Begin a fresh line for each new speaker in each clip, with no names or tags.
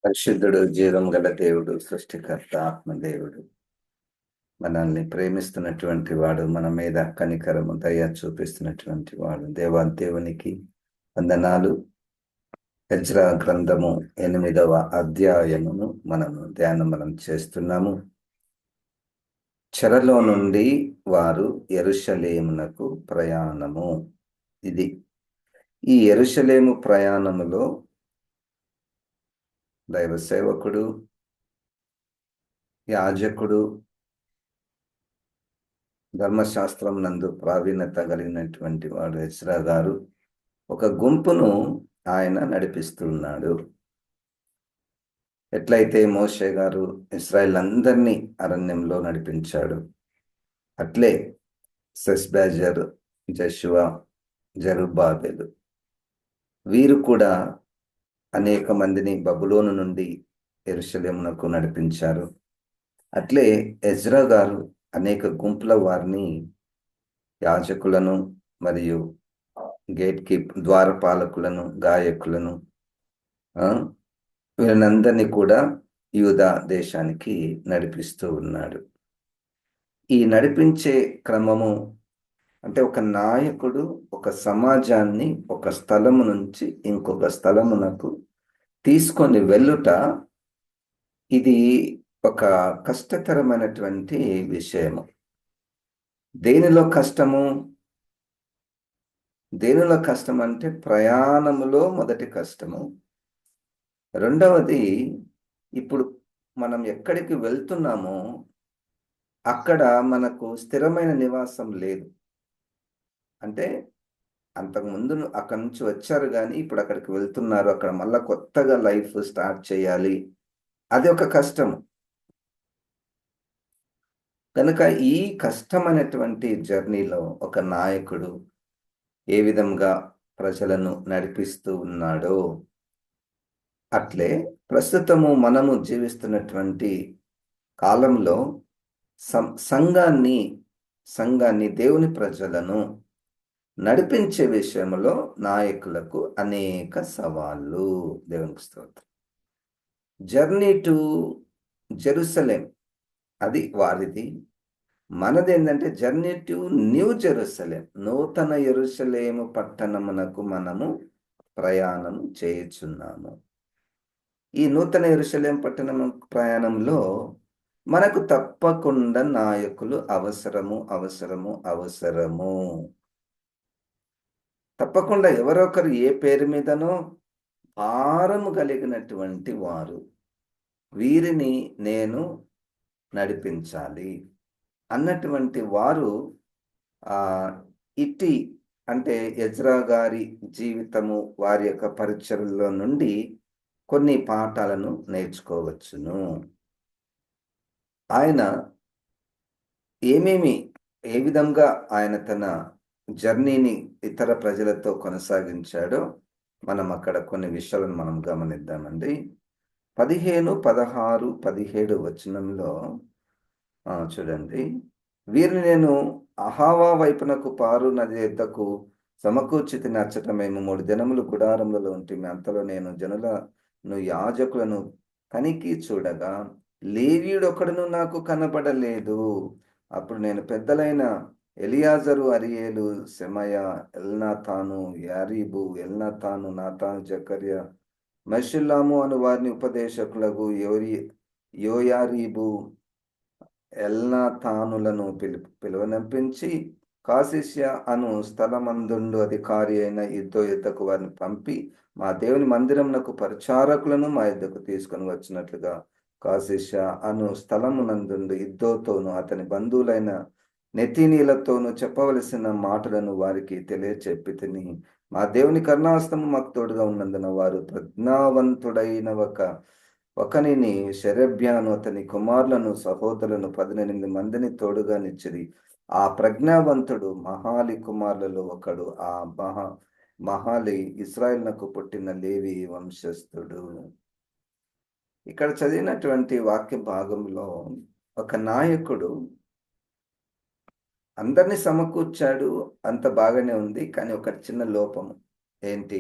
పరిశుద్ధుడు, జీవం గల దేవుడు, సృష్టికర్త, ఆత్మదేవుడు, మనల్ని ప్రేమిస్తున్నటువంటి వాడు, మన మీద కనికరము, దయ చూపిస్తున్నటువంటి వాడు. దేవునికి వందనాలు. ఎజ్రా గ్రంథము 8వ అధ్యాయమును మనం చేస్తున్నాము. చెరలో నుండి వారు యెరూషలేమునకు ప్రయాణము. ఇది ఈ యెరూషలేము ప్రయాణములో దైవ సేవకుడు, యాజకుడు, ధర్మశాస్త్రం నందు ప్రావీణ్యత కలిగినటువంటి వాడు ఎజ్రా గారు ఒక గుంపును ఆయన నడిపిస్తున్నాడు. ఎట్లయితే మోషే గారు ఇశ్రాయేల్ అందరినీ అరణ్యంలో నడిపించాడు, అట్లే షెష్బజ్జరు, జెషువా, జెరుబ్బాబెలు వీరు కూడా అనేక మందిని బబులోను నుండి యెరూషలేమునకు నడిపించారు. అట్లే ఎజ్రా గారు అనేక గుంపుల వారిని, యాజకులను మరియు ద్వారపాలకులను, గాయకులను, వీళ్ళనందరినీ కూడా యూదా దేశానికి నడిపిస్తూ ఉన్నాడు. ఈ నడిపించే క్రమము అంటే ఒక నాయకుడు ఒక సమాజాన్ని ఒక స్థలము నుంచి ఇంకొక స్థలమునకు తీసుకొని వెళ్ళుట, ఇది ఒక కష్టతరమైనటువంటి విషయము. దేనిలో కష్టం అంటే ప్రయాణములో మొదటి కష్టము. రెండవది, ఇప్పుడు మనం ఎక్కడికి వెళ్తున్నామో అక్కడ మనకు స్థిరమైన నివాసం లేదు. అంటే అంతకుముందు అక్కడి నుంచి వచ్చారు కానీ ఇప్పుడు అక్కడికి వెళ్తున్నారు, అక్కడ మళ్ళా కొత్తగా లైఫ్ స్టార్ట్ చేయాలి. అది ఒక కష్టము. కనుక ఈ కష్టమైనటువంటి జర్నీలో ఒక నాయకుడు ఏ విధంగా ప్రజలను నడిపిస్తూ ఉన్నాడో, అట్లే ప్రస్తుతము మనము జీవిస్తున్నటువంటి కాలంలో సంఘాన్ని దేవుని ప్రజలను నడిపించే విషయంలో నాయకులకు అనేక సవాళ్ళు. దేవునికి స్తోత్రం. జర్నీ టు జెరూసలేం అది వారిది. మనది ఏంటంటే జర్నీ టు న్యూ జెరూసలేం, నూతన యెరూషలేము పట్టణమునకు మనము ప్రయాణం చేయుచున్నాము. ఈ నూతన యెరూషలేం పట్టణం ప్రయాణంలో మనకు తప్పకుండా నాయకులు అవసరము. తప్పకుండా ఎవరొకరు ఏ పేరు మీదనో భారము కలిగినటువంటి వారు, వీరిని నేను నడిపించాలి అన్నటువంటి వారు ఇట్టి అంటే ఎజ్రా గారి జీవితము, వారి యొక్క పరిచర్యలో నుండి కొన్ని పాఠాలను నేర్చుకోవచ్చును. ఆయన ఏ విధంగా ఆయన తన జర్నీని ఇతర ప్రజలతో కొనసాగించాడో మనం అక్కడ కొన్ని విషయాలను మనం గమనిద్దామండి. 15, 16, 17 వచనంలో చూడండి. వీరిని నేను అహావా వైపునకు పారు నది ఎద్దకు సమకూర్చితిని అచ్చట మేము 3 దినములు గుడారములలో ఉంటిమి. అంతలో నేను జనులను, యాజకులను తనిఖీ చూడగా లేవీయుడొకడును నాకు కనబడలేదు. అప్పుడు నేను పెద్దలైన ఎలియాజరు, అరియేలు, సెమయ, ఎల్నాతాను, యారీబు, ఎల్నాతాను, నాతాను, జకర్య, మెషుల్లాము అను వారిని ఉపదేశకులకు యోయారీబు, ఎల్నాతానులను పిలువనంపించి కాసిష్య అను స్థలమందుండు అధికారి అయిన ఇద్దో యుద్ధకు వారిని పంపి మా దేవుని మందిరమునకు పరిచారకులను మా యుద్ధకు తీసుకొని వచ్చినట్లుగా కాసిష్య అను స్థలమునందుండు ఇద్దోతోను అతని బంధువులైన నెతీనీలతోనూ చెప్పవలసిన మాటలను వారికి తెలియచెప్పి తిని, మా దేవుని కరుణాహస్తము మాకు తోడుగా ఉన్నందున వారు ప్రజ్ఞావంతుడైన ఒకనిని, షెరెబ్యాను, అతని కుమారులను, సహోదరులను 18 మందిని తోడుగా నిచ్చిరి. ఆ ప్రజ్ఞావంతుడు మహాలి కుమారులలో ఒకడు. ఆ మహాలి ఇశ్రాయేలునకు పుట్టిన లేవి వంశస్థుడు. ఇక్కడ చదివినటువంటి వాక్య భాగంలో ఒక నాయకుడు అందరినీ సమకూర్చాడు, అంత బాగానే ఉంది. కానీ ఒక చిన్న లోపము ఏంటి?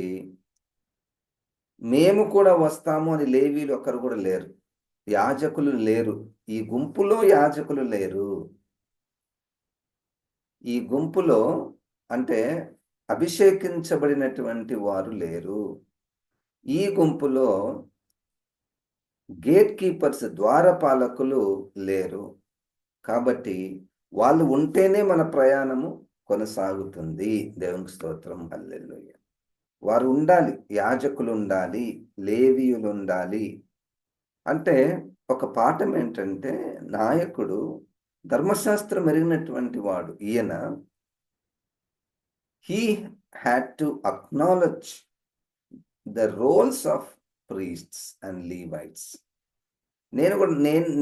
మేము కూడా వస్తాము అని లేవీలు ఒకరు కూడా లేరు. యాజకులు లేరు. ఈ గుంపులో యాజకులు లేరు. ఈ గుంపులో అంటే అభిషేకించబడినటువంటి వారు లేరు. ఈ గుంపులో గేట్ కీపర్స్, ద్వారపాలకులు లేరు. కాబట్టి వాళ్ళు ఉంటేనే మన ప్రయాణము కొనసాగుతుంది. దేవునికి స్తోత్రం, హల్లెలూయా. వారు ఉండాలి, యాజకులు ఉండాలి, లేవీయులు ఉండాలి. అంటే ఒక పాఠం ఏంటంటే, నాయకుడు ధర్మశాస్త్రం ఎరిగినటువంటి వాడు. ఈయన he had to acknowledge the roles of priests and Levites.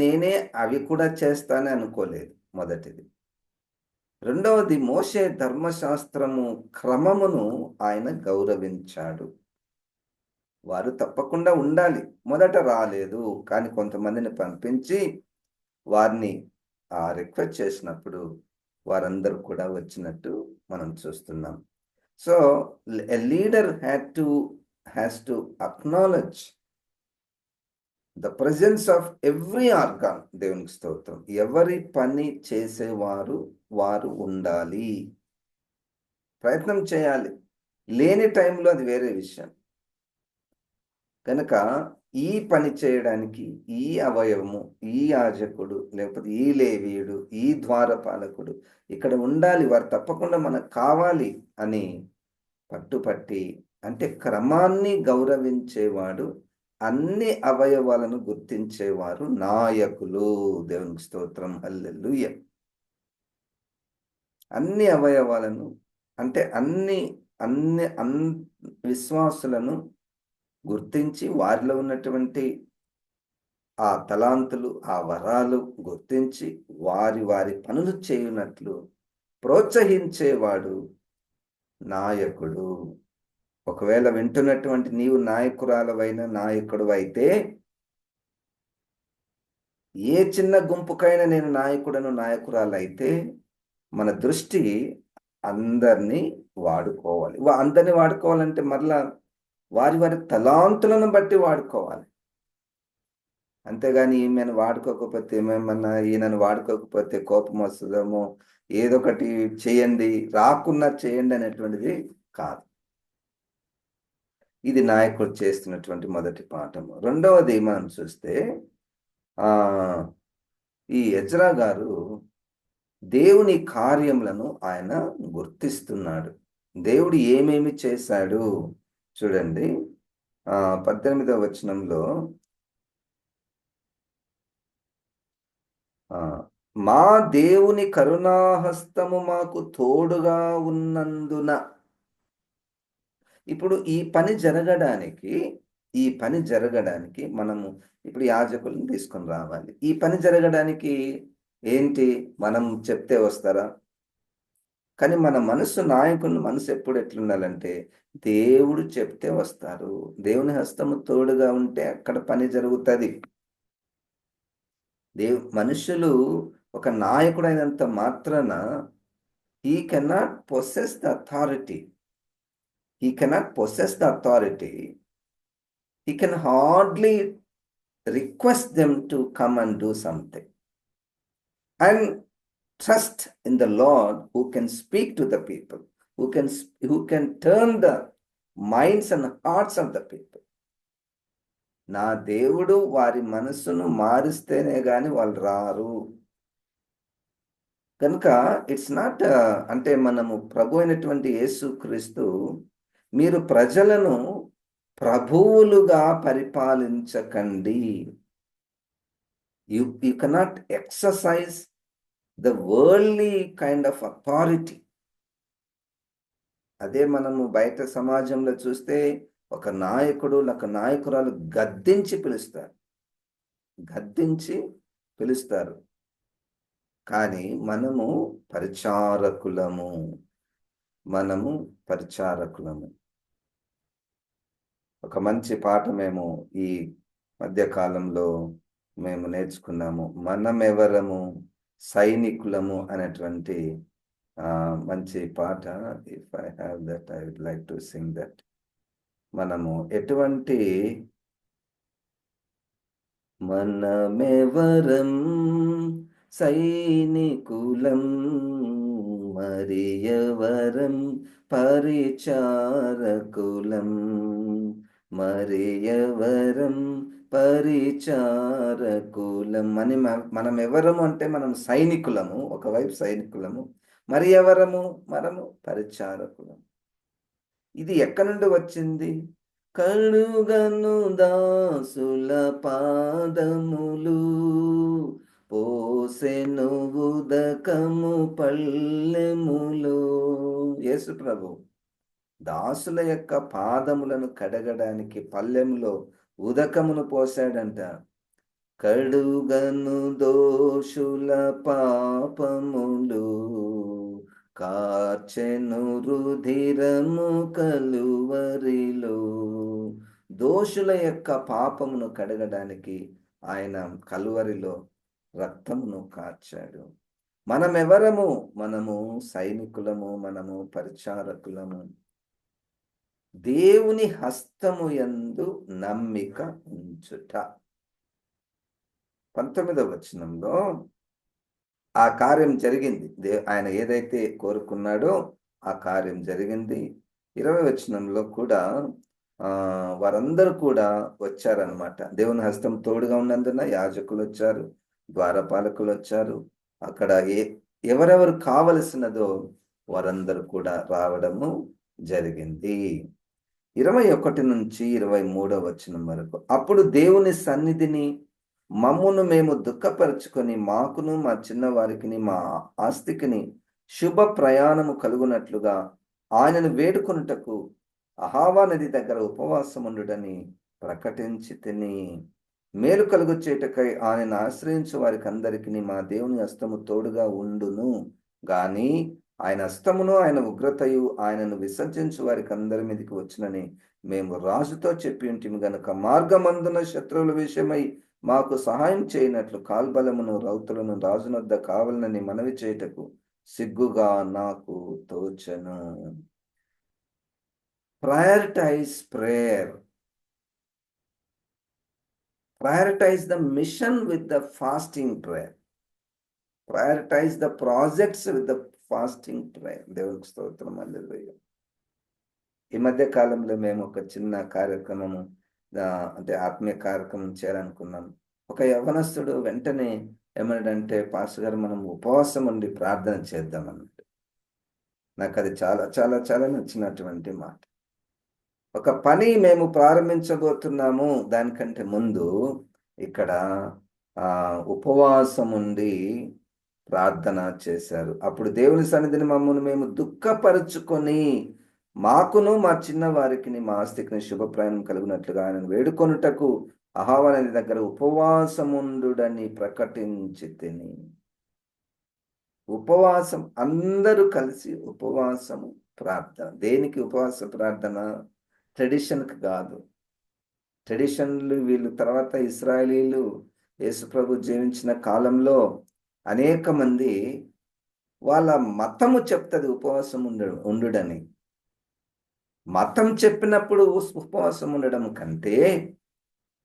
నేనే అవి కూడా చేస్తానని అనుకోలేదు, మొదటిది. రెండవది, మోషే ధర్మశాస్త్రము క్రమమును ఆయన గౌరవించాడు. వారు తప్పకుండా ఉండాలి. మొదట రాలేదు, కానీ కొంతమందిని పంపించి వారిని రిక్వెస్ట్ చేసినప్పుడు వారందరూ కూడా వచ్చినట్టు మనం చూస్తున్నాం. So a leader has to acknowledge the presence of every organ. దేవునికి స్తోత్రం. ఎవరి పని చేసేవారు వారు ఉండాలి, ప్రయత్నం చేయాలి. లేని టైంలో అది వేరే విషయం. కనుక ఈ పని చేయడానికి ఈ అవయవము, ఈ యాజకుడు, లేకపోతే ఈ లేవీయుడు, ఈ ద్వారపాలకుడు ఇక్కడ ఉండాలి, వారు తప్పకుండా మనకు కావాలి అని పట్టుపట్టి, అంటే క్రమాన్ని గౌరవించేవాడు, అన్ని అవయవాలను గుర్తించేవారు నాయకులు. దేవునికి స్తోత్రం, హల్లెలూయా. అన్ని అవయవాలను అంటే అన్ని విశ్వాసులను గుర్తించి వారిలో ఉన్నటువంటి ఆ తలాంతులు, ఆ వరాలు గుర్తించి వారి పనులు చేయునట్లు ప్రోత్సహించేవాడు నాయకుడు. ఒకవేళ వింటున్నటువంటి నీవు నాయకురాలవైన నాయకుడు అయితే, ఏ చిన్న గుంపుకైనా నేను నాయకుడను, నాయకురాలైతే మన దృష్టి అందరినీ వాడుకోవాలి. అందరినీ వాడుకోవాలంటే మరలా వారి తలాంతులను బట్టి వాడుకోవాలి. అంతేగాని ఈమెను వాడుకోకపోతే, ఈయనను వాడుకోకపోతే కోపం వస్తుందేమో, ఏదొకటి చేయండి, రాకున్నా చేయండి అనేటువంటిది కాదు. ఇది నాయకుడు చేస్తున్నటువంటి మొదటి పాఠము. రెండవది మనం చూస్తే, ఈ ఎజ్రా గారు దేవుని కార్యములను ఆయన గుర్తిస్తున్నాడు. దేవుడు ఏమేమి చేశాడు చూడండి. 18వ వచనంలో, మా దేవుని కరుణాహస్తము మాకు తోడుగా ఉన్నందున. ఇప్పుడు ఈ పని జరగడానికి మనము ఇప్పుడు యాజకులను తీసుకొని రావాలి. ఈ పని జరగడానికి ఏంటి, మనం చెప్తే వస్తారా? కానీ మన నాయకుల మనసు ఎప్పుడు ఎట్లుండాలంటే, దేవుడు చెప్తే వస్తారు. దేవుని హస్తము తోడుగా ఉంటే అక్కడ పని జరుగుతుంది. మనుషులు ఒక నాయకుడైనంత మాత్రాన he cannot possess the authority. He can hardly request them to come and do something. And trust in the Lord who can speak to the people, who can turn the minds and hearts of the people. నా దేవుడు వారి మనస్సును మారిస్తేనే గాని వాళ్ళు రారు. కనుక it's not అంటే మనము ప్రభు అయినటువంటి యేసుక్రీస్తు, మీరు ప్రజలను ప్రభువులుగా పరిపాలించకండి. You cannot exercise the worldly kind of authority. అదే మనము బయట సమాజంలో చూస్తే ఒక నాయకుడు లేక నాయకురాలు గద్దించి పిలుస్తారు. కానీ మనము పరిచారకులము. ఒక మంచి పాఠమేమో ఈ మధ్యకాలంలో మేము నేర్చుకున్నాము. మనమెవరము, సైనికులము అనేటువంటి మంచి పాట. If I have that, I would like to sing that. మనము ఎటువంటి మనమెవరం సైనికులం, మరియవరం పరిచారకులం, మరియవరం పరిచారకులం అని మనం ఎవరము అంటే మనం సైనికులము, ఒకవైపు సైనికులము, మరి ఎవరము మనము పరిచారకులం. ఇది ఎక్కడి నుండి వచ్చింది? కడుగను దాసుల పాదములు, పోసెను ఉదకము పల్లెములు. యేసు ప్రభు దాసుల యొక్క పాదములను కడగడానికి పల్లెములో ఉదకమును పోసాడంట. కడుగను దోషుల పాపములు, కార్చెను రుధిరము కలువరిలో. దోషుల యొక్క పాపమును కడగడానికి ఆయన కలువరిలో రక్తమును కార్చాడు. మనమెవరము? మనము సైనికులము, మనము పరిచారకులము. దేవుని హస్తము యందు నమ్మిక ఉంచుట. 19వ వచనంలో ఆ కార్యం జరిగింది. ఆయన ఏదైతే కోరుకున్నాడో ఆ కార్యం జరిగింది. 20వ వచనంలో కూడా వారందరూ కూడా వచ్చారనమాట. దేవుని హస్తం తోడుగా ఉన్నందున యాజకులు వచ్చారు, ద్వారపాలకులు వచ్చారు. అక్కడ ఎవరెవరు కావలసినదో వారందరూ కూడా రావడము జరిగింది. 21 నుంచి 23వ వచనం వరకు. అప్పుడు దేవుని సన్నిధిని మమ్మును మేము దుఃఖపరుచుకొని మాకును మా చిన్నవారికిని మా ఆస్తికిని శుభ ప్రయాణము కలుగునట్లుగా ఆయనను వేడుకొనుటకు అహావా నది దగ్గర ఉపవాసముండుడని ప్రకటించి తిని, మేలు కలుగు చేయుటకై ఆయన ఆశ్రయించు వారికి అందరికీ మా దేవుని హస్తము తోడుగా ఉండును గాని ఆయన హస్తమును ఆయన ఉగ్రతయు ఆయనను విసర్జించు వారికి అందరి మీదకి వచ్చినని మేము రాజుతో చెప్పి ఉంటిమి గనుక మార్గమందున శత్రువుల విషయమై మాకు సహాయం చేయనట్లు కాల్బలమును రౌతులను రాజునొద్ద కావాలని మనవి చేయుటకు సిగ్గుగా నాకు తోచను. Prioritize prayer. Prioritize the mission with the fasting prayer. Prioritize the projects with the fasting prayer. దేవునికి స్తోత్రం. హల్లెలూయా. ఈ మధ్య కాలంలో మేము ఒక చిన్న కార్యక్రమము, అంటే ఆత్మీయ కార్యక్రమం చేయాలనుకున్నాం. ఒక యవ్వనస్తుడు వెంటనే ఏమన్నాడంటే, పాస్టర్ గారు మనం ఉపవాసం ఉండి ప్రార్థన చేద్దామన్నాడు. నాకు అది చాలా చాలా చాలా నచ్చినటువంటి మాట. ఒక పని మేము ప్రారంభించబోతున్నాము, దానికంటే ముందు ఇక్కడ ఉపవాసం ఉండి ప్రార్థన చేశారు. అప్పుడు దేవుని సన్నిధిని మమ్మల్ని మేము దుఃఖపరుచుకొని మాకును మా చిన్న వారికి మా ఆస్తికి శుభప్రాయం కలుగునట్లుగా ఆయనను వేడుకొనుటకు అహావా నది దగ్గర ఉపవాసముండుడని ప్రకటించి తిని. ఉపవాసం, అందరూ కలిసి ఉపవాసము ప్రార్థన. దేనికి ఉపవాస ప్రార్థన? ట్రెడిషన్కి కాదు. ట్రెడిషన్లు వీళ్ళు తర్వాత ఇశ్రాయేలీలు యేసుప్రభు జీవించిన కాలంలో అనేక మంది వాళ్ళ మతము చెప్తుంది ఉపవాసం ఉండుడని. మతం చెప్పినప్పుడు ఉపవాసం ఉండడం కంటే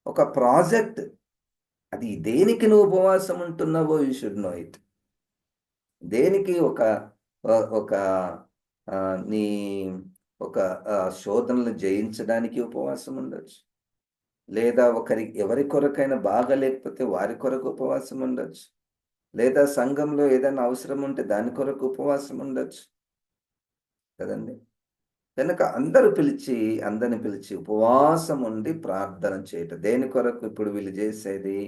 ఒక ప్రాజెక్ట్, అది దేనికి నువ్వు ఉపవాసం ఉంటున్నావో యూ షుడ్ నో ఇట్. దేనికి ఒక నీ ఒక శోధనలు జయించడానికి ఉపవాసం ఉండొచ్చు, లేదా ఎవరి కొరకైనా బాగా లేకపోతే వారి కొరకు ఉపవాసం ఉండొచ్చు, లేదా సంఘంలో ఏదైనా అవసరం ఉంటే దాని కొరకు ఉపవాసం ఉండొచ్చు కదండి. కనుక అందరిని పిలిచి ఉపవాసం ఉండి ప్రార్థన చేయటం. దేని కొరకు? ఇప్పుడు వీళ్ళు చేసేది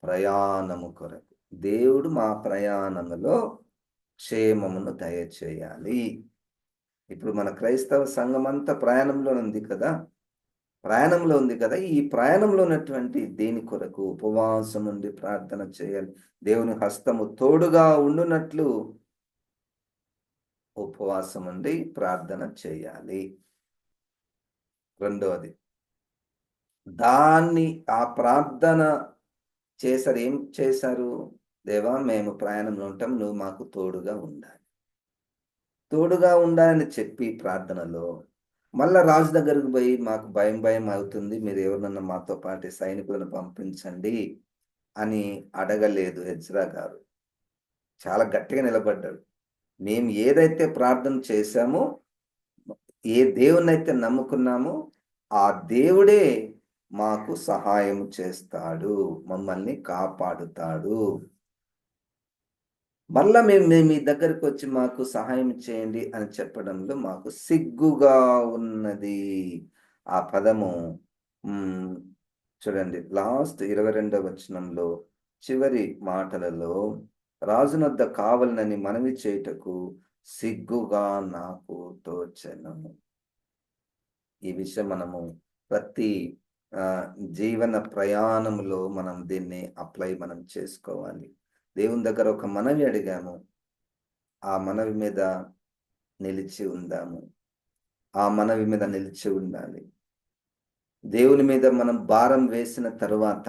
ప్రయాణము కొరకు. దేవుడు మా ప్రయాణములో క్షేమమును దయచేయాలి. ఇప్పుడు మన క్రైస్తవ సంఘం అంతా ప్రయాణంలో ఉంది కదా. ఈ ప్రయాణంలో ఉన్నటువంటి దేని కొరకు? ఉపవాసం ఉండి ప్రార్థన చేయాలి. దేవుని హస్తము తోడుగా ఉండునట్లు ఉపవాసం ఉండి ప్రార్థన చేయాలి. రెండవది, ఆ ప్రార్థన చేశారు. ఏం చేశారు? దేవా, మేము ప్రయాణంలో ఉంటాం, నువ్వు మాకు తోడుగా ఉండాలని చెప్పి ప్రార్థనలో మళ్ళా రాజు దగ్గరకు పోయి మాకు భయం భయం అవుతుంది, మీరు ఎవరినన్నా మాతో పాటు సైనికులను పంపించండి అని అడగలేదు ఎజ్రా గారు. చాలా గట్టిగా నిలబడ్డాడు. మేము ఏదైతే ప్రార్థన చేశామో, ఏ దేవుణ్ణైతే నమ్ముకున్నామో ఆ దేవుడే మాకు సహాయం చేస్తాడు, మమ్మల్ని కాపాడుతాడు. మళ్ళా మేము మేము మీ దగ్గరకు వచ్చి మాకు సహాయం చేయండి అని చెప్పడంలో మాకు సిగ్గుగా ఉన్నది. ఆ పదము మ్, చూడండి, లాస్ట్ 22వ వచనంలో చివరి మాటలలో, రాజునొద్ద కావలనని మనవి చేయుటకు సిగ్గుగా నాకు తోచెను. ఈ విషయం మనము ప్రతి ఆ, జీవన ప్రయాణంలో మనం దీన్ని మనం చేసుకోవాలి. దేవుని దగ్గర ఒక మనవి అడిగాము, ఆ మనవి మీద నిలిచి ఉందాము. ఆ మనవి మీద నిలిచి ఉండాలి. దేవుని మీద మనం భారం వేసిన తర్వాత,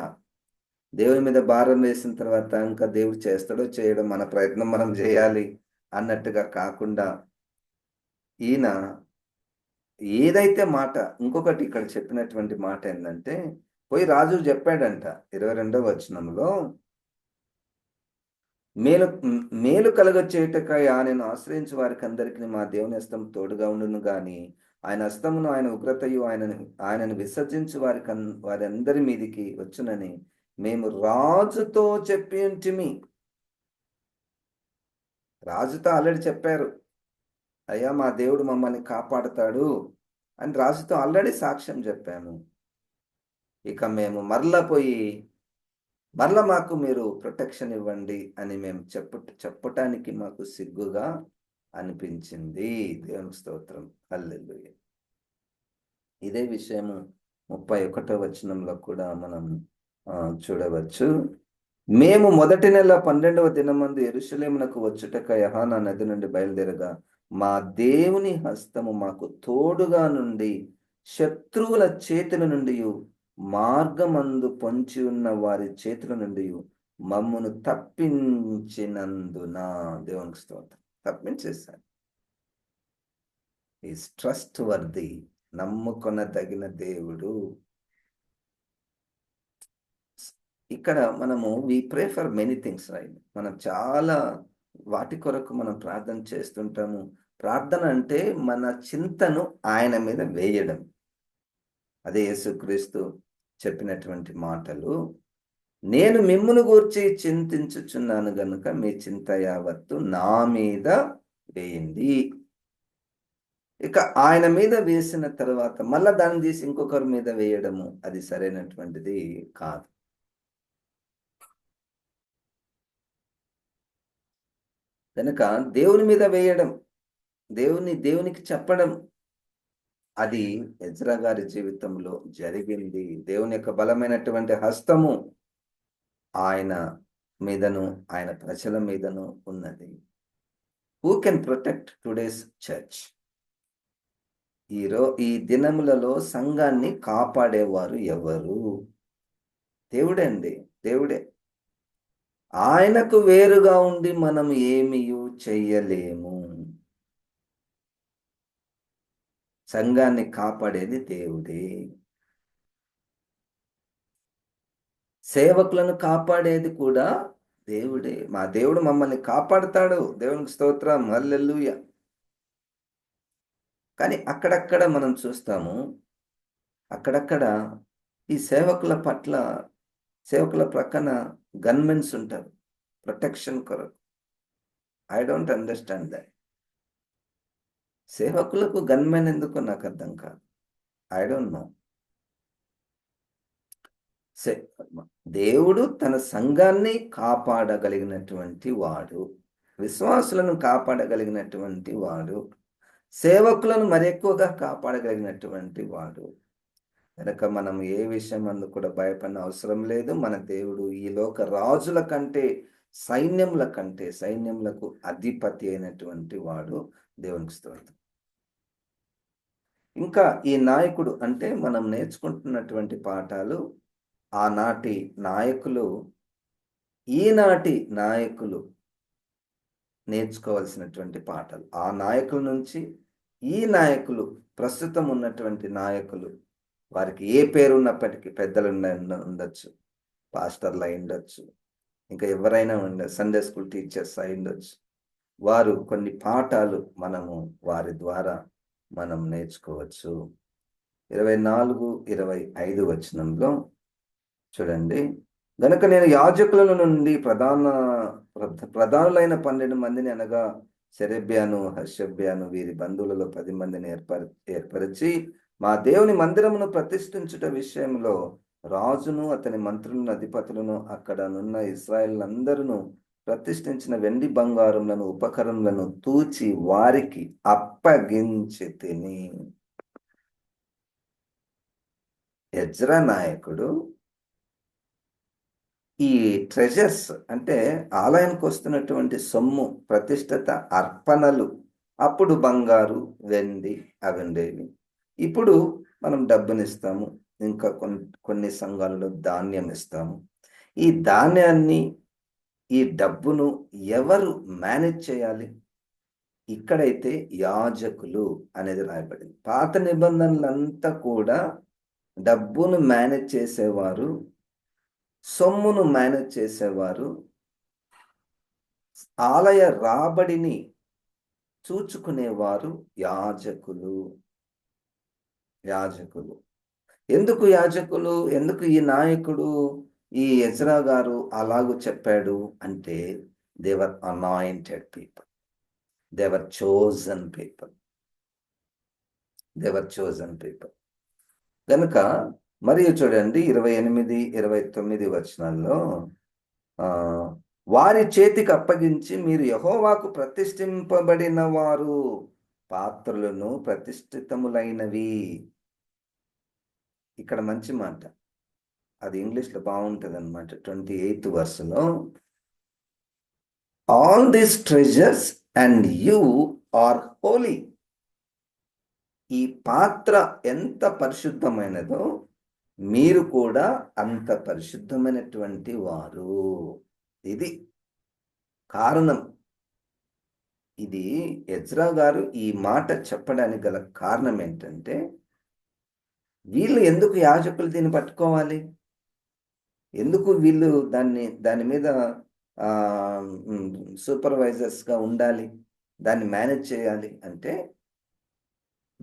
దేవుని మీద భారం వేసిన తర్వాత ఇంకా దేవుడు చేస్తాడో చేయడం, మన ప్రయత్నం మనం చేయాలి అన్నట్టుగా కాకుండా, ఈయన ఏదైతే మాట, ఇంకొకటి ఇక్కడ చెప్పినటువంటి మాట ఏంటంటే, పోయి రాజు చెప్పాడంట 22వ వచనంలో, మేలు మేలు కలుగచేయుటకై ఆయనను ఆశ్రయించు వారికి అందరికీ మా దేవుని హస్తం తోడుగా ఉండును గాని, ఆయన హస్తమును ఆయన ఉగ్రతయు ఆయనను విసర్జించు వారి అందరి మీదికి వచ్చునని మేము రాజుతో చెప్పి ఉంటిమి. రాజుతో ఆల్రెడీ చెప్పారు, అయ్యా మా దేవుడు మమ్మల్ని కాపాడుతాడు అని రాజుతో ఆల్రెడీ సాక్ష్యం చెప్పాము. ఇక మేము మరలా మాకు మీరు ప్రొటెక్షన్ ఇవ్వండి అని మేము చెప్పటానికి మాకు సిగ్గుగా అనిపించింది. దేవుని స్తోత్రం, హల్లెలూయా. ఇదే విషయము 31వ వచనంలో కూడా మనం చూడవచ్చు. మేము మొదటి నెల 12వ దినమందు యెరూషలేమునకు వచ్చుటక యెహోవా నది నుండి బయలుదేరగా మా దేవుని హస్తము మాకు తోడుగా నుండి శత్రువుల చేతుల నుండి, మార్గమందు పొంచి ఉన్న వారి చేతుల నుండి మమ్మును తప్పించినందున, దేవునికి స్తోత్రం, తప్పించేశాడు. ఈజ్ ట్రస్ట్ వర్ది, నమ్ముకొనదగిన దేవుడు. ఇక్కడ మనము we pray for many things, right? మనం చాలా వాటి కొరకు మనం ప్రార్థన చేస్తుంటాము. ప్రార్థన అంటే మన చింతను ఆయన మీద వేయడం. అదే యేసుక్రీస్తు చెప్పినటువంటి మాటలు, నేను మిమ్మును గూర్చి చింతించుచున్నాను గనుక మీ చింత యావత్తు నా మీద వేయండి. ఇక ఆయన మీద వేసిన తర్వాత మళ్ళా దాన్ని తీసి ఇంకొకరి మీద వేయడము, అది సరైనటువంటిది కాదు. కనుక దేవుని మీద వేయడం, దేవునికి చెప్పడం, అది ఎజ్రా గారి జీవితంలో జరిగింది. దేవుని యొక్క బలమైనటువంటి హస్తము ఆయన మీదను ఆయన ప్రజల మీదను ఉన్నది. Who can protect today's church? ఈ దినములలో సంఘాన్ని కాపాడేవారు ఎవరు? దేవుడే అండి, దేవుడే. ఆయనకు వేరుగా ఉండి మనం ఏమీయూ చెయ్యలేము. సంఘాన్ని కాపాడేది దేవుడే. సేవకులను కాపాడేది కూడా దేవుడే. మా దేవుడు మమ్మల్ని కాపాడుతాడు, దేవునికి స్తోత్రం, హల్లెలూయా. కానీ అక్కడక్కడ మనం చూస్తాము, అక్కడక్కడ ఈ సేవకుల ప్రక్కన గన్మెన్స్ ఉంటారు, ప్రొటెక్షన్ కొరకు. I don't understand that. సేవకులకు గన్మెన్ ఎందుకు నాకు అర్థం కాదు. I don't know. దేవుడు తన సంఘాన్ని కాపాడగలిగినటువంటి వాడు, విశ్వాసులను కాపాడగలిగినటువంటి వాడు, సేవకులను మరెక్కువగా కాపాడగలిగినటువంటి వాడు. కనుక మనం ఏ విషయం అందు కూడా భయపడిన అవసరం లేదు. మన దేవుడు ఈ లోక రాజుల కంటే, సైన్యములకు అధిపతి అయినటువంటి వాడు. దేవునికి స్తోత్రం. ఇంకా ఈ నాయకుడు అంటే మనం నేర్చుకుంటున్నటువంటి పాఠాలు, ఆనాటి నాయకులు, ఈనాటి నాయకులు నేర్చుకోవాల్సినటువంటి పాఠాలు. ఆ నాయకుల నుంచి ఈ నాయకులు ప్రస్తుతం ఉన్నటువంటి నాయకులు, వారికి ఏ పేరు ఉన్నప్పటికీ పెద్దలు ఉండొచ్చు, పాస్టర్లు అయి ఉండొచ్చు, ఇంకా ఎవరైనా సండే స్కూల్ టీచర్స్ అయి ఉండొచ్చు. వారు కొన్ని పాఠాలు మనము వారి ద్వారా మనం నేర్చుకోవచ్చు. 24-25 వచనంలో చూడండి, గనుక నేను యాజకుల నుండి ప్రధానులైన 12 మందిని, అనగా సెరెబ్యాను, హషబ్యాను, వీరి బంధువులలో 10 మందిని ఏర్పరిచి మా దేవుని మందిరమును ప్రతిష్ఠించుట విషయంలో రాజును అతని మంత్రులను అధిపతులను అక్కడనున్న ఇశ్రాయేలులందరూ ప్రతిష్ఠించిన వెండి బంగారములను ఉపకరణములను తూచి వారికి అప్పగించి తిని. ఎజ్రా నాయకుడు ఈ ట్రెజర్స్ అంటే ఆలయానికి వస్తున్నటువంటి సొమ్ము, ప్రతిష్ఠిత అర్పణలు, అప్పుడు బంగారు, వెండి అవి ఉండేవి. ఇప్పుడు మనం డబ్బునిస్తాము, ఇంకా కొన్ని సంఘాలలో ధాన్యం ఇస్తాము. ఈ ధాన్యాన్ని, ఈ డబ్బును ఎవరు మేనేజ్ చేయాలి? ఇక్కడైతే యాజకులు అనేది రాయబడింది. పాత నిబంధనలంతా కూడా డబ్బును మేనేజ్ చేసేవారు, సొమ్మును మేనేజ్ చేసేవారు, ఆలయ రాబడిని చూచుకునేవారు యాజకులు. ఎందుకు యాజకులు? ఎందుకు ఈ నాయకుడు, ఈ ఎజ్రా గారు అలాగూ చెప్పాడు అంటే, దేవర్ అనాయింటెడ్ పీపుల్, దేవర్ చోజన్ పీపుల్. కనుక మరియు చూడండి 28-29 వచనాల్లో, వారి చేతికి అప్పగించి మీరు యెహోవాకు ప్రతిష్ఠింపబడిన వారు, పాత్రలను ప్రతిష్ఠితములైనవి. ఇక్కడ మంచి మాట, అది ఇంగ్లీష్లో బాగుంటుంది అనమాట. 28th verseలో, all these treasures and you are holy. ఈ పాత్ర ఎంత పరిశుద్ధమైనదో మీరు కూడా అంత పరిశుద్ధమైనటువంటి వారు. ఇది కారణం. ఇది ఎజ్రా గారు ఈ మాట చెప్పడానికి గల కారణం ఏంటంటే, వీళ్ళు ఎందుకు యాజకులు దీన్ని పట్టుకోవాలి? ఎందుకు వీళ్ళు దాని మీద సూపర్వైజర్స్గా ఉండాలి, దాన్ని మేనేజ్ చేయాలి అంటే,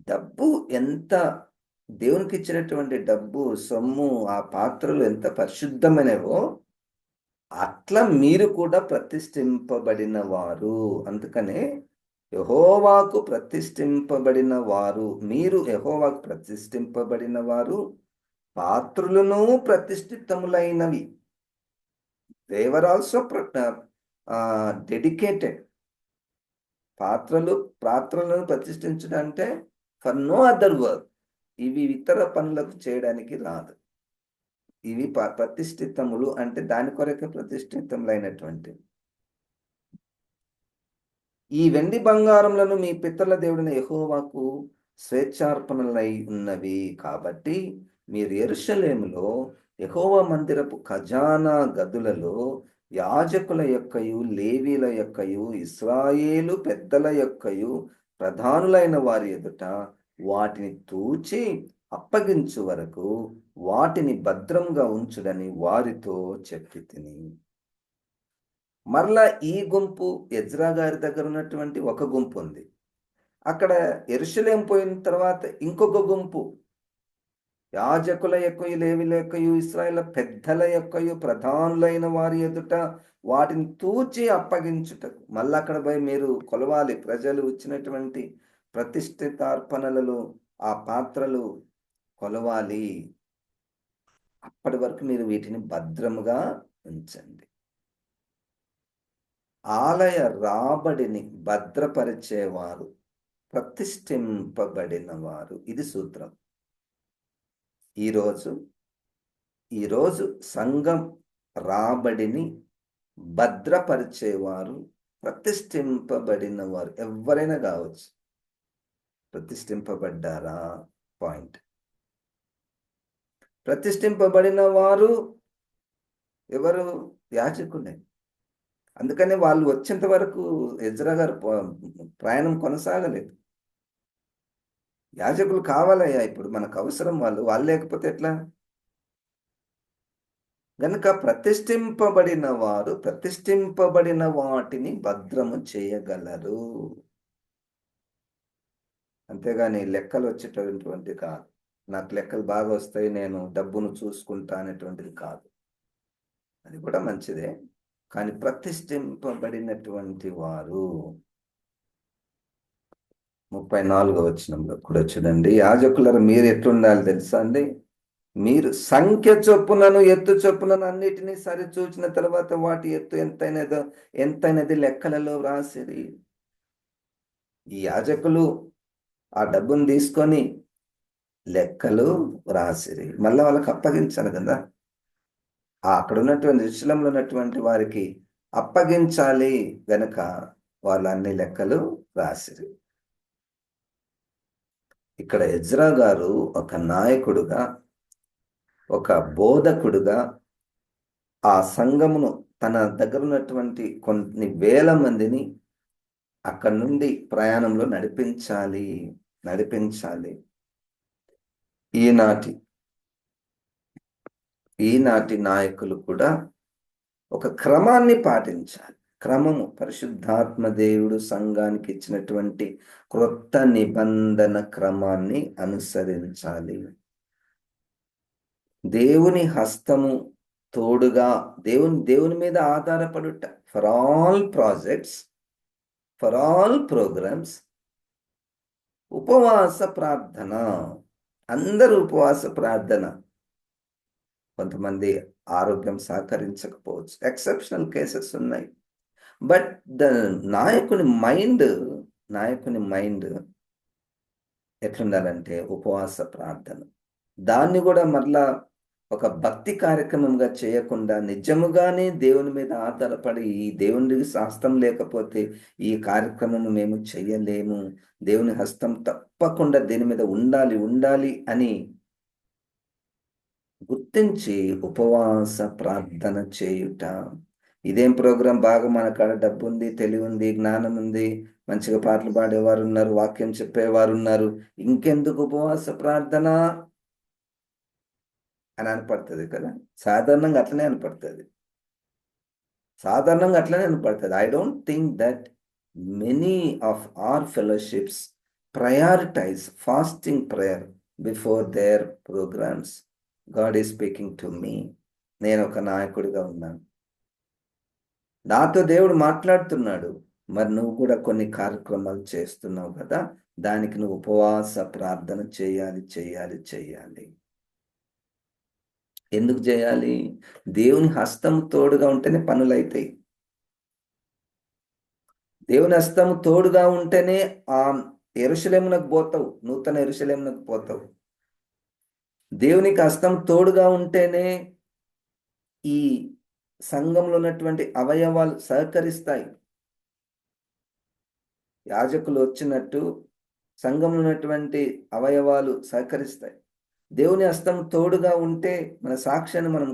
డబ్బు ఎంత, దేవునికి ఇచ్చినటువంటి డబ్బు, సొమ్ము, ఆ పాత్రలు ఎంత పరిశుద్ధమైనవో అట్లా మీరు కూడా ప్రతిష్ఠింపబడిన వారు. అందుకనే యెహోవాకు ప్రతిష్ఠింపబడిన వారు, మీరు యెహోవాకు ప్రతిష్ఠింపబడిన వారు, పాత్రులను ప్రతిష్ఠితములైనవి. They were also dedicated. పాత్రలను ప్రతిష్ఠించడం అంటే ఫర్ నో అదర్ వర్క్. ఇవి ఇతర పనులకు చేయడానికి రాదు. ఇవి ప్రతిష్ఠితములు అంటే దాని కొరకే ప్రతిష్ఠితములైనటువంటి. ఈ వెండి బంగారములను మీ పితరుల దేవుడైన యెహోవాకు స్వేచ్ఛార్పణలై ఉన్నవి కాబట్టి మీరు యెరూషలేములో యెహోవా మందిరపు ఖజానా గదులలో యాజకుల యొక్కయు, లేవీల యొక్కయు, ఇశ్రాయేలు పెద్దల యొక్కయు, ప్రధానులైన వారి ఎదుట వాటిని తూచి అప్పగించు వరకు వాటిని భద్రంగా ఉంచుడని వారితో చెప్పి తిని. మరలా ఈ గుంపు, ఎజ్రా గారి దగ్గర ఉన్నటువంటి ఒక గుంపు ఉంది. అక్కడ యెరూషలేము పోయిన తర్వాత ఇంకొక గుంపు, యాజకుల యొక్కయు, లేవీల యొక్కయు, ఇశ్రాయేలు పెద్దల యొక్కయు, ప్రధానులైన వారి ఎదుట వాటిని తూచి అప్పగించుటకు. మళ్ళీ అక్కడ పోయి మీరు కొలవాలి. ప్రజలు ఇచ్చినటువంటి ప్రతిష్ఠితార్పణలలో ఆ పాత్రలు కొలవాలి. అప్పటి వరకు మీరు వీటిని భద్రముగా ఉంచండి. ఆలయ రాబడిని భద్రపరిచేవారు, ప్రతిష్ఠింపబడిన వారు. ఇది సూత్రం. ఈరోజు సంఘం రాబడిని భద్రపరిచేవారు, ప్రతిష్ఠింపబడిన వారు ఎవరైనా కావచ్చు. ప్రతిష్ఠింపబడ్డారా? పాయింట్. ప్రతిష్ఠింపబడిన వారు ఎవరు? యాజకులే. అందుకనే వాళ్ళు వచ్చేంత వరకు ఎజ్రా గారు ప్రయాణం కొనసాగలేదు. యాజకులు కావాలయ్యా, ఇప్పుడు మనకు అవసరం వాళ్ళు లేకపోతే ఎట్లా? గనుక ప్రతిష్ఠింపబడిన వాటిని భద్రము చేయగలరు. అంతేగాని లెక్కలు వచ్చేటటువంటి కాదు. నాకు లెక్కలు బాగా వస్తాయి, నేను డబ్బును చూసుకుంటా అనేటువంటిది కాదు. అది కూడా మంచిదే, కానీ ప్రతిష్ఠింపబడినటువంటి వారు. 34వ వచనంలో కూడా చూడండి, యాజకులారా మీరు ఎట్లుండాలి తెలుసా అండి? మీరు సంఖ్య చొప్పునను ఎత్తు చొప్పునను అన్నిటినీ సరిచూచిన తర్వాత వాటి ఎత్తు ఎంతైనది లెక్కలలో వ్రాసిరి. ఈ యాజకులు ఆ డబ్బును తీసుకొని లెక్కలు వ్రాసిరి. మళ్ళా వాళ్ళకి అప్పగించాలి కదా, అక్కడ ఉన్నటువంటి ఋషులంలో ఉన్నటువంటి వారికి అప్పగించాలి గనక వాళ్ళు అన్ని లెక్కలు రాసిరి. ఇక్కడ ఎజ్రా గారు ఒక నాయకుడుగా, ఒక బోధకుడుగా ఆ సంఘమును, తన దగ్గర ఉన్నటువంటి కొన్ని వేల మందిని అక్కడి నుండి ప్రయాణంలో నడిపించాలి. ఈనాటి నాయకులు కూడా ఒక క్రమాన్ని పాటించాలి. క్రమము, పరిశుద్ధాత్మ దేవుడు సంఘానికి ఇచ్చినటువంటి క్రొత్త నిబంధన క్రమాన్ని అనుసరించాలి. దేవుని హస్తము తోడుగా, దేవుని మీద ఆధారపడుట. For all projects, for all programs ఉపవాస ప్రార్థన. అందరూ ఉపవాస ప్రార్థన. కొంతమంది ఆరోగ్యం సహకరించకపోవచ్చు, ఎక్సెప్షనల్ కేసెస్ ఉన్నాయి. బట్ నాయకుని మైండ్ ఎట్లుండాలంటే ఉపవాస ప్రార్థన. దాన్ని కూడా మరలా ఒక భక్తి కార్యక్రమంగా చేయకుండా నిజముగానే దేవుని మీద ఆధారపడి, ఈ దేవునికి హస్తం లేకపోతే ఈ కార్యక్రమం మేము చెయ్యలేము, దేవుని హస్తం తప్పకుండా దీని మీద ఉండాలి అని గుర్తించి ఉపవాస ప్రార్థన చేయుట. ఇదేం ప్రోగ్రాం, బాగా మన కాడ డబ్బు ఉంది, తెలివి ఉంది, జ్ఞానం ఉంది, మంచిగా పాటలు పాడేవారు ఉన్నారు, వాక్యం చెప్పేవారు ఉన్నారు, ఇంకెందుకు ఉపవాస ప్రార్థన అని అనపడుతుంది కదా. సాధారణంగా అట్లనే అనపడుతుంది. I don't think that many of our fellowships prioritize fasting prayer before their programs. God is speaking to me. నేను ఒక నాయకుడిగా ఉన్నాను, నాతో దేవుడు మాట్లాడుతున్నాడు. మరి నువ్వు కూడా కొన్ని కార్యక్రమాలు చేస్తున్నావు కదా, దానికి నువ్వు ఉపవాస ప్రార్థన చేయాలి. ఎందుకు చేయాలి? దేవుని హస్తం తోడుగా ఉంటేనే పనులైతాయి. దేవుని హస్తం తోడుగా ఉంటేనే ఆ యెరూషలేమునకు పోతావు, నూతన యెరూషలేమునకు పోతావు. దేవునికి హస్తం తోడుగా ఉంటేనే ఈ సంఘంలో ఉన్నటువంటి అవయవాలు సహకరిస్తాయి. యాజకులు వచ్చినట్టు సంఘంలో ఉన్నటువంటి అవయవాలు సహకరిస్తాయి. దేవుని హస్తం తోడుగా ఉంటే మన సాక్ష్యాన్ని మనము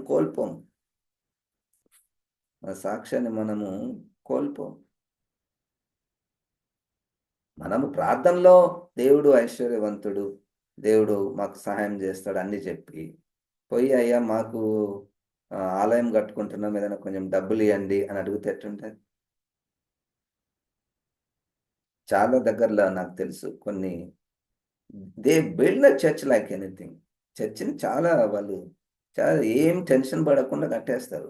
కోల్పోం. మనము ప్రార్థనలో దేవుడు ఐశ్వర్యవంతుడు, దేవుడు మాకు సహాయం చేస్తాడు అన్ని చెప్పి పోయి, అయ్యా మాకు ఆలయం కట్టుకుంటున్నాం, ఏదైనా కొంచెం డబ్బులు ఇవ్వండి అని అడిగితే ఎట్టుంటుంది? చాలా దగ్గరలో నాకు తెలుసు, కొన్ని they build church like anything. చర్చిని వాళ్ళు చాలా ఏం టెన్షన్ పడకుండా కట్టేస్తారు.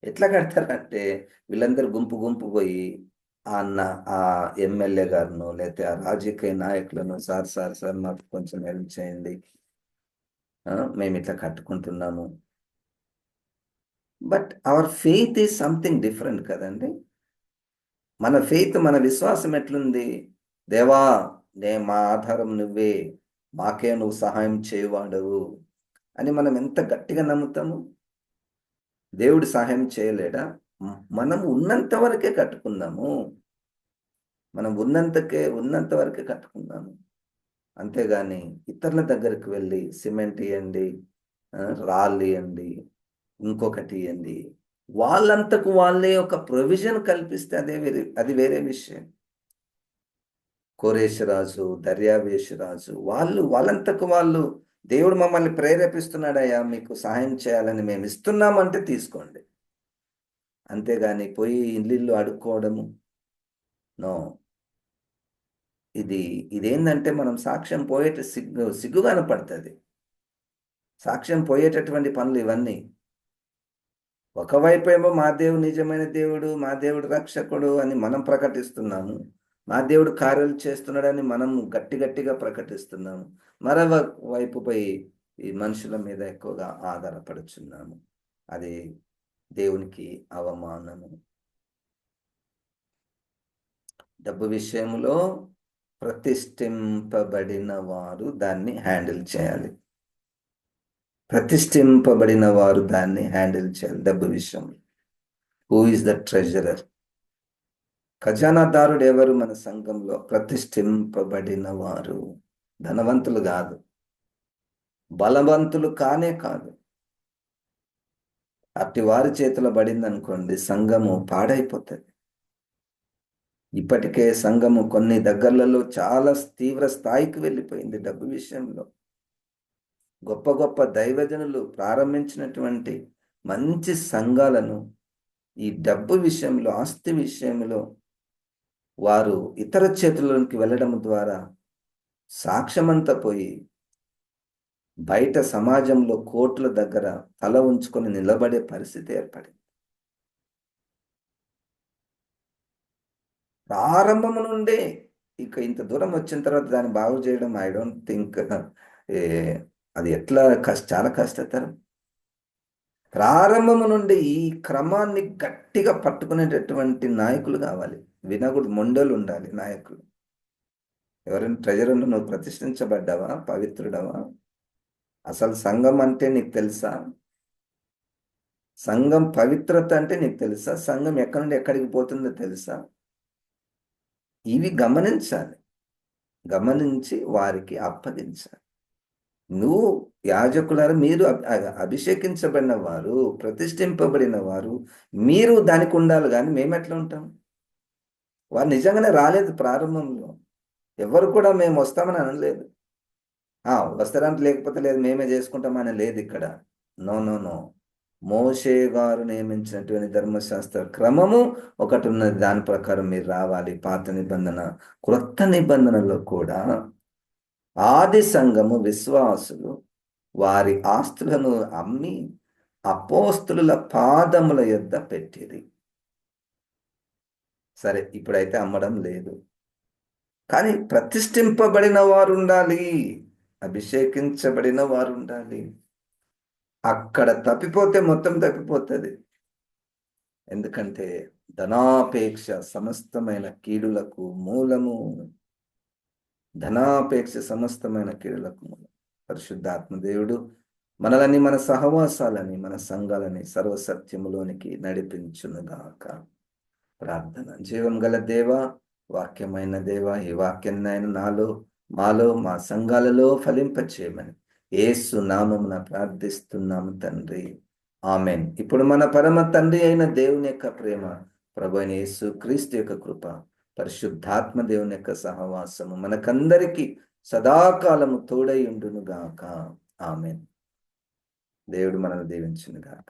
ఎట్లా కడతారంటే, వీళ్ళందరూ గుంపు పోయి ఆ ఎమ్మెల్యే గారినో లేకపోతే ఆ రాజకీయ నాయకులను, సార్ మాకు కొంచెం హెల్ప్ చేయండి, మేము ఇట్లా కట్టుకుంటున్నాము. But our faith is something different కదండి. మన విశ్వాసం ఎట్లుంది? దేవా, మా ఆధారం నువ్వే, మాకే నువ్వు సహాయం చేయవాడవు అని మనం ఎంత గట్టిగా నమ్ముతాము. దేవుడు సహాయం చేయలేడా? మనం ఉన్నంత వరకే కట్టుకుందాము. ఉన్నంత వరకే కట్టుకుందాము. అంతేగాని ఇతరుల దగ్గరికి వెళ్ళి సిమెంట్ ఇవ్వండి, రాళ్ళు ఇవ్వండి, ఇంకొకటి ఇవ్వండి, వాళ్ళంతకు వాళ్ళే ఒక ప్రొవిజన్ కల్పిస్తే అది వేరే విషయం. కోరేషరాజు, దర్యావేషరాజు, వాళ్ళంతకు వాళ్ళు దేవుడు మమ్మల్ని ప్రేరేపిస్తున్నాడయ్యా మీకు సహాయం చేయాలని మేము ఇస్తున్నామంటే తీసుకోండి. అంతేగాని పోయి ఇల్లు అడుక్కోవడము నో. ఇదేందంటే మనం సాక్ష్యం పోయేట సిగ్గు కనపడుతుంది. సాక్ష్యం పోయేటటువంటి పనులు ఇవన్నీ. ఒకవైపు ఏమో మా దేవుడు నిజమైన దేవుడు, మా దేవుడు రక్షకుడు అని మనం ప్రకటిస్తున్నాము. మా దేవుడు కార్యాలు చేస్తున్నాడని మనం గట్టిగా ప్రకటిస్తున్నాము. వైపు పోయి ఈ మనుషుల మీద ఎక్కువగా ఆధారపడుచున్నాము. అది దేవునికి అవమానము. డబ్బు విషయంలో ప్రతిష్ఠింపబడిన వారు దాన్ని హ్యాండిల్ చేయాలి. ప్రతిష్ఠింపబడిన వారు దాన్ని హ్యాండిల్ చేయాలి. డబ్బు విషయంలో హూ ఇస్ ద ట్రెజరర్? ఖజానాదారుడు ఎవరు? మన సంఘంలో ప్రతిష్ఠింపబడిన వారు. ధనవంతులు కాదు, బలవంతులు కానే కాదు. అట్టి వారి చేతిలో పడిందనుకోండి, సంఘము పాడైపోతుంది. ఇప్పటికే సంఘము కొన్ని దగ్గరలలో చాలా తీవ్ర స్థాయికి వెళ్ళిపోయింది డబ్బు విషయంలో. గొప్ప గొప్ప దైవజనులు ప్రారంభించినటువంటి మంచి సంఘాలను ఈ డబ్బు విషయంలో, ఆస్తి విషయంలో వారు ఇతర చేతుల్లోకి వెళ్ళడం ద్వారా సాక్ష్యమంతా పోయి బయట సమాజంలో కోర్టుల దగ్గర తల ఉంచుకొని నిలబడే పరిస్థితి ఏర్పడింది. ప్రారంభము నుండే ఇక ఇంత దూరం వచ్చిన తర్వాత దాన్ని బాగు చేయడం ఐ డోంట్ థింక్ అది ఎట్లా చాలా కష్టతరం. ప్రారంభము నుండి ఈ క్రమాన్ని గట్టిగా పట్టుకునేటటువంటి నాయకులు కావాలి. వినగుడు మొండోలు ఉండాలి నాయకులు. ఎవరైనా ట్రెజరర్లు నువ్వు ప్రతిష్ఠించబడ్డావా? పవిత్రుడవా? అసలు సంఘం అంటే నీకు తెలుసా? సంఘం పవిత్రత అంటే నీకు తెలుసా? సంఘం ఎక్కడి నుండి ఎక్కడికి పోతుందో తెలుసా? ఇవి గమనించాలి. గమనించి వారికి అప్పగించాలి. నువ్వు యాజకులారు, మీరు అభిషేకించబడిన వారు, ప్రతిష్ఠింపబడిన వారు, మీరు దానికి ఉండాలి. కానీ మేమెట్లా ఉంటాం? వారు నిజంగానే రాలేదు ప్రారంభంలో. ఎవరు కూడా మేము వస్తామని అనలేదు. వస్తారంటే లేకపోతే లేదు, మేమే చేసుకుంటామని లేదు ఇక్కడ. No no no. మోషే గారు నియమించినటువంటి ధర్మశాస్త్ర క్రమము ఒకటి ఉన్నది. దాని ప్రకారం మీరు రావాలి. పాత నిబంధన, క్రొత్త నిబంధనలో కూడా ఆది సంఘము విశ్వాసులు వారి ఆస్తులను అమ్మి అపోస్తుల పాదముల యొద్ద పెట్టిరి. సరే, ఇప్పుడైతే అమ్మడం లేదు. కానీ ప్రతిష్ఠింపబడిన వారు ఉండాలి, అభిషేకించబడిన వారు ఉండాలి. అక్కడ తప్పిపోతే మొత్తం తప్పిపోతుంది. ఎందుకంటే ధనాపేక్ష సమస్తమైన కీడులకు మూలము. ధనాపేక్ష సమస్తమైన కీడులకు మూలం. పరిశుద్ధాత్మ దేవుడు మనలని, మన సహవాసాలని, మన సంఘాలని సర్వసత్యములోనికి నడిపించునుగాక. ప్రార్థన. జీవం గల దేవ, వాక్యమైన దేవ, ఈ వాక్యాన్ని ఆయన నాలో, మాలో, మా సంఘాలలో ఫలింపచేయమని యేసు నామమున ప్రార్థిస్తున్నాము తండ్రి. ఆమెన్. ఇప్పుడు మన పరమ తండ్రి అయిన దేవుని యొక్క ప్రేమ, ప్రభు అయిన యేసు క్రీస్తు యొక్క కృప, పరిశుద్ధాత్మ దేవుని యొక్క సహవాసము మనకందరికీ సదాకాలము తోడై ఉండునుగాక. ఆమెన్. దేవుడు మనల్ని దీవించునుగాక.